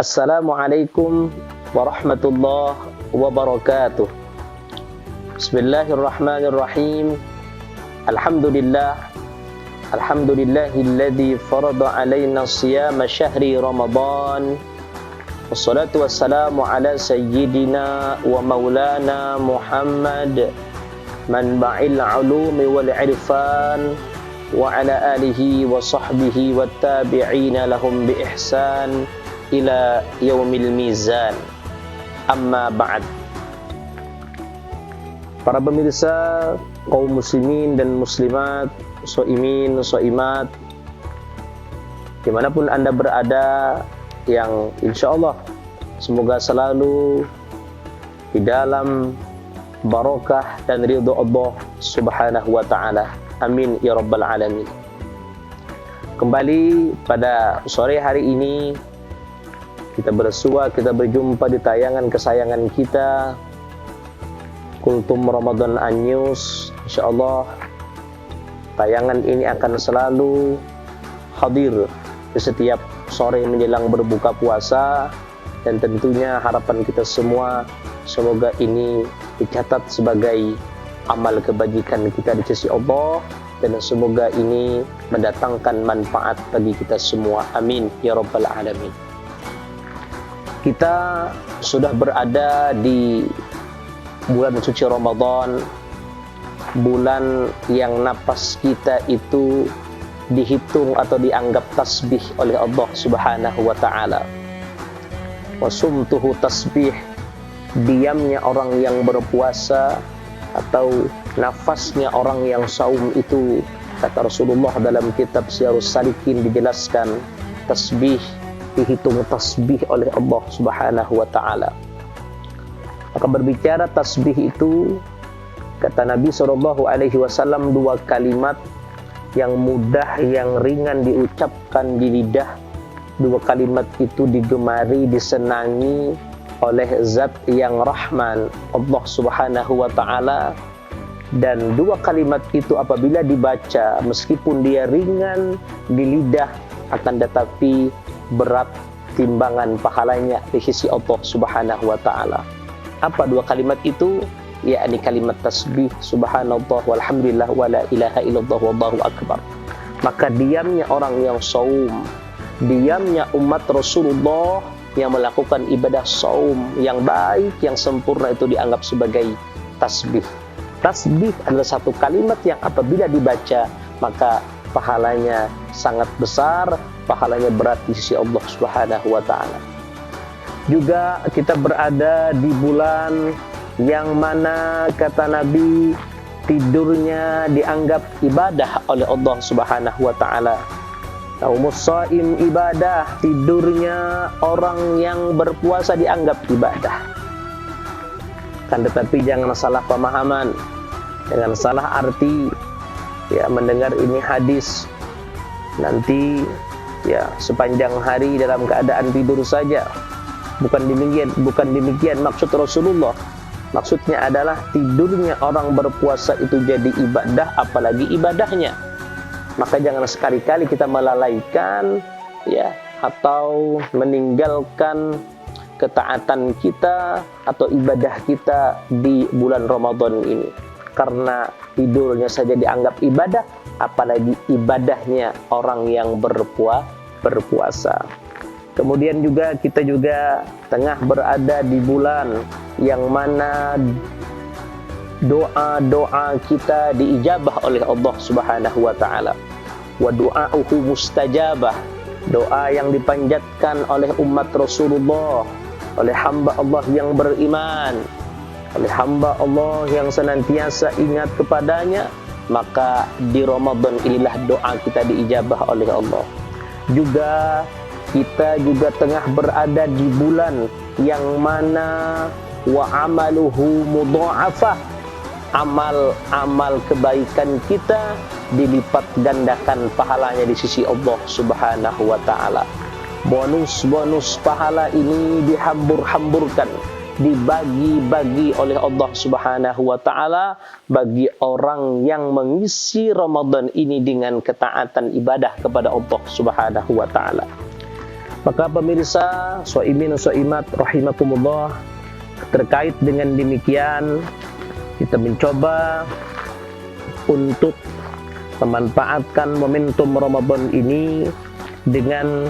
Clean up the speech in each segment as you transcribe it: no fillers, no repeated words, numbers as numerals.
Assalamualaikum warahmatullahi wabarakatuh. Bismillahirrahmanirrahim. Alhamdulillahilladzi farada alaina siyama syahri Ramadan. Wassalatu wassalamu ala sayyidina wa maulana Muhammad manba'il ulumi wal irfan wa ala alihi wa sahbihi wat tabi'ina lahum bi ihsan ila yaumil mizan. Amma ba'd. Para pemirsa, kaum muslimin dan muslimat, shaimin, shaimat, dimanapun Anda berada, yang insya Allah semoga selalu di dalam barakah dan ridho Allah subhanahu wa ta'ala. Amin ya rabbal alamin. Kembali pada sore hari ini kita bersua, kita berjumpa di tayangan kesayangan kita, Kultum Ramadan News. InsyaAllah tayangan ini akan selalu hadir di setiap sore menjelang berbuka puasa, dan tentunya harapan kita semua semoga ini dicatat sebagai amal kebajikan kita di sisi Allah, dan semoga ini mendatangkan manfaat bagi kita semua. Amin ya rabbal alamin. Kita sudah berada di bulan suci Ramadan, bulan yang napas kita itu dihitung atau dianggap tasbih oleh Allah subhanahu wa ta'ala. Wasumtuhu tasbih, diamnya orang yang berpuasa atau nafasnya orang yang saum itu, kata Rasulullah dalam kitab Syiarus Salikin dijelaskan, tasbih dihitung tasbih oleh Allah subhanahu wa ta'ala. Maka berbicara tasbih itu, kata Nabi SAW, dua kalimat yang mudah, yang ringan diucapkan di lidah. Dua kalimat itu digemari, disenangi oleh Zat yang Rahman, Allah subhanahu wa ta'ala. Dan dua kalimat itu apabila dibaca, meskipun dia ringan di lidah, akan tetapi berat timbangan pahalanya di sisi Allah subhanahu wa ta'ala. Apa dua kalimat itu? Yakni kalimat tasbih subhanallah walhamdulillah wa la ilaha illallah wallahu akbar. Maka diamnya orang yang saum, diamnya umat Rasulullah yang melakukan ibadah saum yang baik, yang sempurna, itu dianggap sebagai tasbih. Tasbih adalah satu kalimat yang apabila dibaca maka pahalanya sangat besar, pahalanya berat di sisi Allah subhanahu wa ta'ala. Juga kita berada di bulan yang mana kata Nabi tidurnya dianggap ibadah oleh Allah subhanahu wa ta'ala. Naumus shaim ibadah, tidurnya orang yang berpuasa dianggap ibadah. Kan tetapi jangan salah pemahaman, jangan salah arti. Ya, mendengar ini hadis, nanti ya sepanjang hari dalam keadaan tidur saja. Bukan demikian maksud Rasulullah. Maksudnya adalah tidurnya orang berpuasa itu jadi ibadah, apalagi ibadahnya. Maka jangan sekali-kali kita melalaikan ya, atau meninggalkan ketaatan kita atau ibadah kita di bulan Ramadan ini. Karena tidurnya saja dianggap ibadah, apalagi ibadahnya orang yang berpuasa. Kemudian juga kita juga tengah berada di bulan yang mana doa-doa kita diijabah oleh Allah subhanahu wa ta'ala. Wa du'a'uhu mustajabah, doa yang dipanjatkan oleh umat Rasulullah, oleh hamba Allah yang beriman, oleh hamba Allah yang senantiasa ingat kepadanya, maka di Ramadan inilah doa kita diijabah oleh Allah. Juga kita juga tengah berada di bulan yang mana wa amaluhu mudha'afah, amal kebaikan kita dilipat gandakan pahalanya di sisi Allah subhanahu wa ta'ala. Bonus pahala ini dihambur-hamburkan, dibagi-bagi oleh Allah subhanahu wa ta'ala bagi orang yang mengisi Ramadan ini dengan ketaatan ibadah kepada Allah subhanahu wa ta'ala. Maka pemirsa, shaimin shaimat rahimakumullah, terkait dengan demikian kita mencoba untuk memanfaatkan momentum Ramadan ini dengan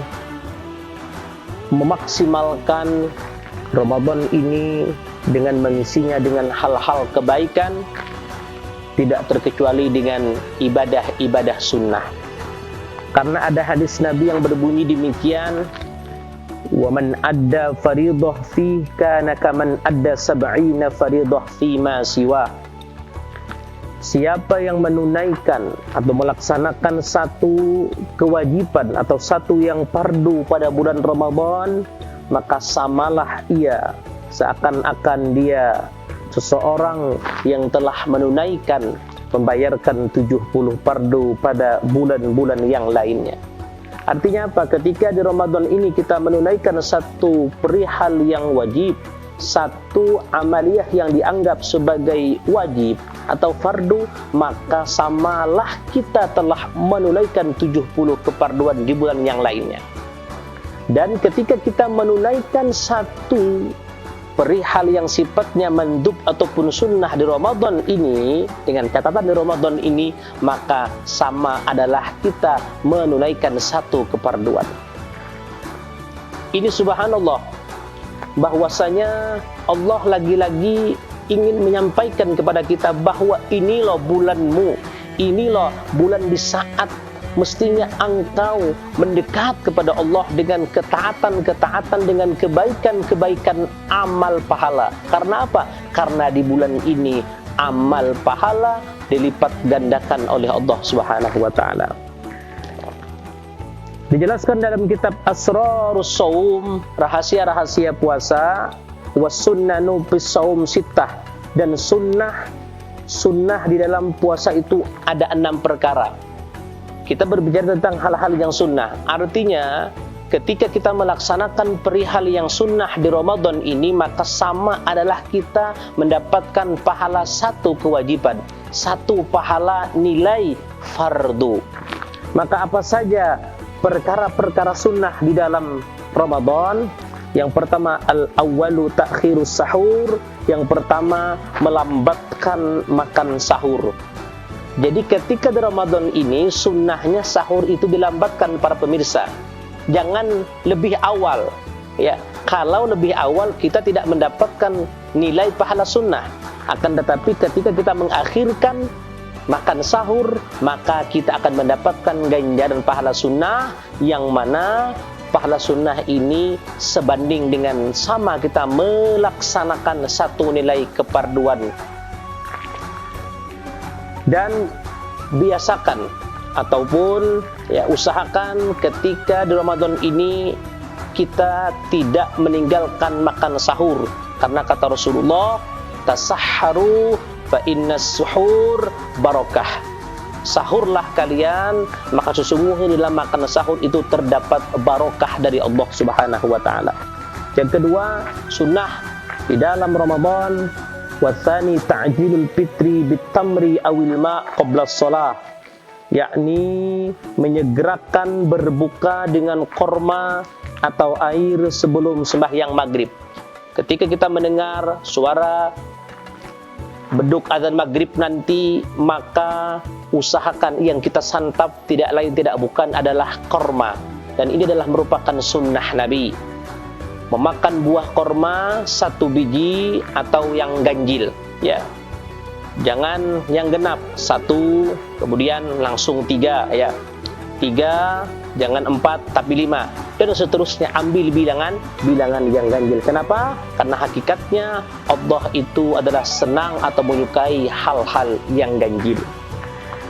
memaksimalkan Ramadan ini dengan mengisinya dengan hal-hal kebaikan, tidak terkecuali dengan ibadah-ibadah sunnah. Karena ada hadis Nabi yang berbunyi demikian, wa man adda fariidah fi kana kaman adda 70 fariidah fi ma siwa. Siapa yang menunaikan atau melaksanakan satu kewajiban atau satu yang fardu pada bulan Ramadan, maka samalah ia seakan-akan dia seseorang yang telah menunaikan, membayarkan 70 fardu pada bulan-bulan yang lainnya. Artinya apa? Ketika di Ramadan ini kita menunaikan satu perihal yang wajib, satu amaliyah yang dianggap sebagai wajib atau fardu, maka samalah kita telah menunaikan 70 kefarduan di bulan yang lainnya. Dan ketika kita menunaikan satu perihal yang sifatnya mandub ataupun sunnah di Ramadan ini, dengan catatan di Ramadan ini, maka sama adalah kita menunaikan satu kefarduan. Ini subhanallah, bahwasanya Allah lagi-lagi ingin menyampaikan kepada kita bahwa inilah bulanmu, inilah bulan di saat mestinya engkau mendekat kepada Allah dengan ketaatan-ketaatan, dengan kebaikan-kebaikan amal pahala. Karena apa? Karena di bulan ini amal pahala dilipat gandakan oleh Allah Subhanahu wa taala. Dijelaskan dalam kitab Asrarus Shaum, rahasia-rahasia puasa, was sunnanu fis shaum sittah, dan sunnah di dalam puasa itu ada 6 perkara. Kita berbicara tentang hal-hal yang sunnah. Artinya, ketika kita melaksanakan perihal yang sunnah di Ramadan ini, maka sama adalah kita mendapatkan pahala satu kewajiban, satu pahala nilai fardu. Maka apa saja perkara-perkara sunnah di dalam Ramadan? Yang pertama, al-awwalu ta'khirus sahur. Yang pertama, melambatkan makan sahur. Jadi ketika di Ramadan ini, sunnahnya sahur itu dilambatkan para pemirsa. Jangan lebih awal. Ya, kalau lebih awal kita tidak mendapatkan nilai pahala sunnah. Akan tetapi ketika kita mengakhirkan makan sahur, maka kita akan mendapatkan ganjaran pahala sunnah, yang mana pahala sunnah ini sebanding dengan sama kita melaksanakan satu nilai kefarduan. Dan biasakan ataupun usahakan ketika di Ramadan ini kita tidak meninggalkan makan sahur, karena kata Rasulullah, tasahharu fa innas suhur barakah. Sahurlah kalian, maka sesungguhnya di dalam makan sahur itu terdapat barokah dari Allah Subhanahu wa taala. Yang kedua, sunnah di dalam Ramadan, watsani ta'jilul fitri bitamri awil ma' qabla shalah, yakni menyegerakan berbuka dengan korma atau air sebelum sembahyang maghrib. Ketika kita mendengar suara beduk azan maghrib nanti, maka usahakan yang kita santap tidak lain tidak bukan adalah korma. Dan ini adalah merupakan sunnah Nabi, memakan buah korma 1 biji atau yang ganjil, ya. Jangan yang genap, 1 kemudian langsung 3, ya. 3, jangan 4 tapi 5, dan seterusnya. Ambil bilangan yang ganjil. Kenapa? Karena hakikatnya Allah itu adalah senang atau menyukai hal-hal yang ganjil.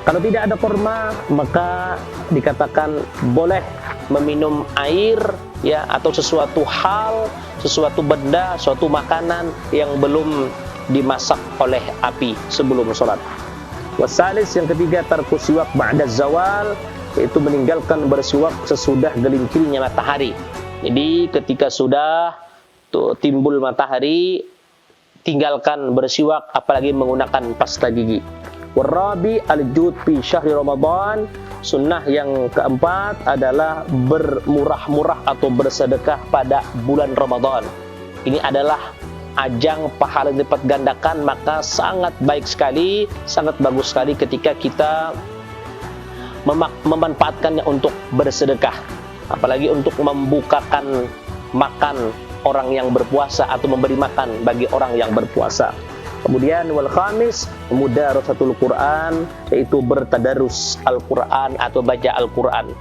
Kalau tidak ada korma, maka dikatakan boleh meminum air, ya, atau sesuatu hal, sesuatu benda, suatu makanan yang belum dimasak oleh api sebelum sholat. Wasalis, yang ketiga, tarku siwak ba'da zawal, yaitu meninggalkan bersiwak sesudah gelincirnya matahari. Jadi ketika sudah timbul matahari, tinggalkan bersiwak, apalagi menggunakan pasta gigi. Warabi al-jud fi syahri Ramadan, Sunnah yang keempat adalah bermurah-murah atau bersedekah pada bulan Ramadan. Ini adalah ajang pahala lipat gandakan, maka sangat baik sekali, sangat bagus sekali ketika kita memanfaatkannya untuk bersedekah, apalagi untuk membukakan makan orang yang berpuasa atau memberi makan bagi orang yang berpuasa. Kemudian wal khamis, mudarasatul Quran, yaitu bertadarus Al-Quran atau baca Al-Quran.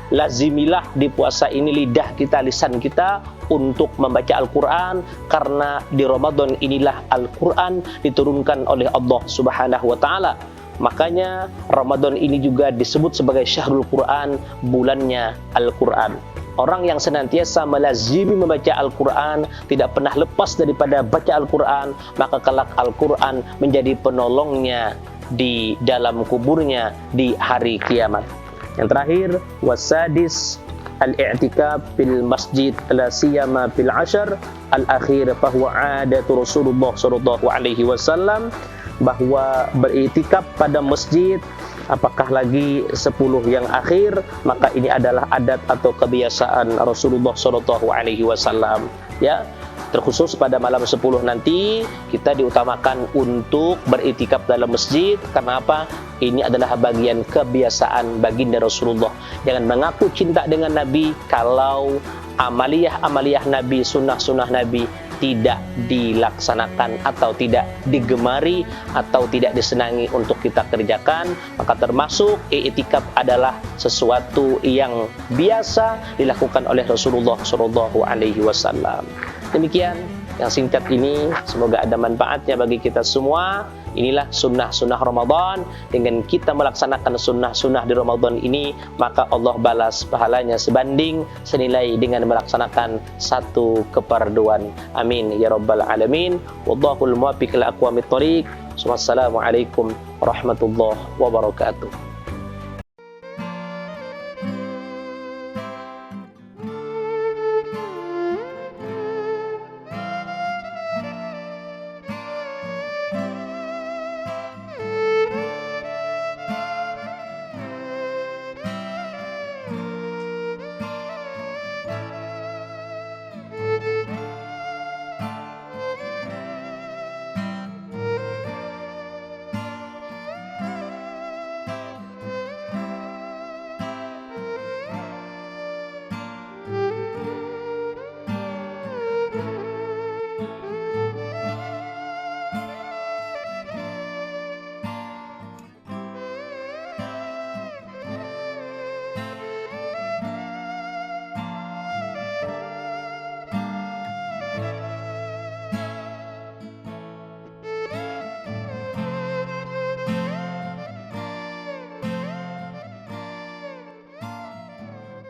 Lazimilah di puasa ini lidah kita, lisan kita untuk membaca Al-Quran, karena di Ramadan inilah Al-Quran diturunkan oleh Allah Subhanahu wa Ta'ala. Makanya Ramadan ini juga disebut sebagai Syahrul Quran, bulannya Al-Quran. Orang yang senantiasa melazimi membaca Al-Quran, tidak pernah lepas daripada baca Al-Quran, maka kelak Al-Quran menjadi penolongnya di dalam kuburnya di hari kiamat. Yang terakhir, wasadis al-i'tikaf fil masjid la siyama fil ashar al-akhir, bahwa adatu Rasulullah sallallahu alaihi wasallam, bahwa beriktikaf pada masjid, apakah lagi 10 yang akhir, maka ini adalah adat atau kebiasaan Rasulullah sallallahu alaihi wasallam, ya. Terkhusus pada malam 10 nanti kita diutamakan untuk beriktikaf dalam masjid. Karena apa? Ini adalah bagian kebiasaan baginda Rasulullah. Jangan mengaku cinta dengan Nabi kalau amaliyah-amaliyah Nabi, sunnah-sunnah Nabi tidak dilaksanakan atau tidak digemari atau tidak disenangi untuk kita kerjakan. Maka termasuk i'tikaf adalah sesuatu yang biasa dilakukan oleh Rasulullah sallallahu alaihi wasallam. Demikian yang singkat ini, semoga ada manfaatnya bagi kita semua. Inilah sunnah-sunnah Ramadan. Dengan kita melaksanakan sunnah-sunnah di Ramadan ini, maka Allah balas pahalanya sebanding senilai dengan melaksanakan 1 keperduan. Amin ya rabbal alamin. Wallahul muwaffiq ila aqwamit thoriq. Wassalamualaikum warahmatullahi wabarakatuh.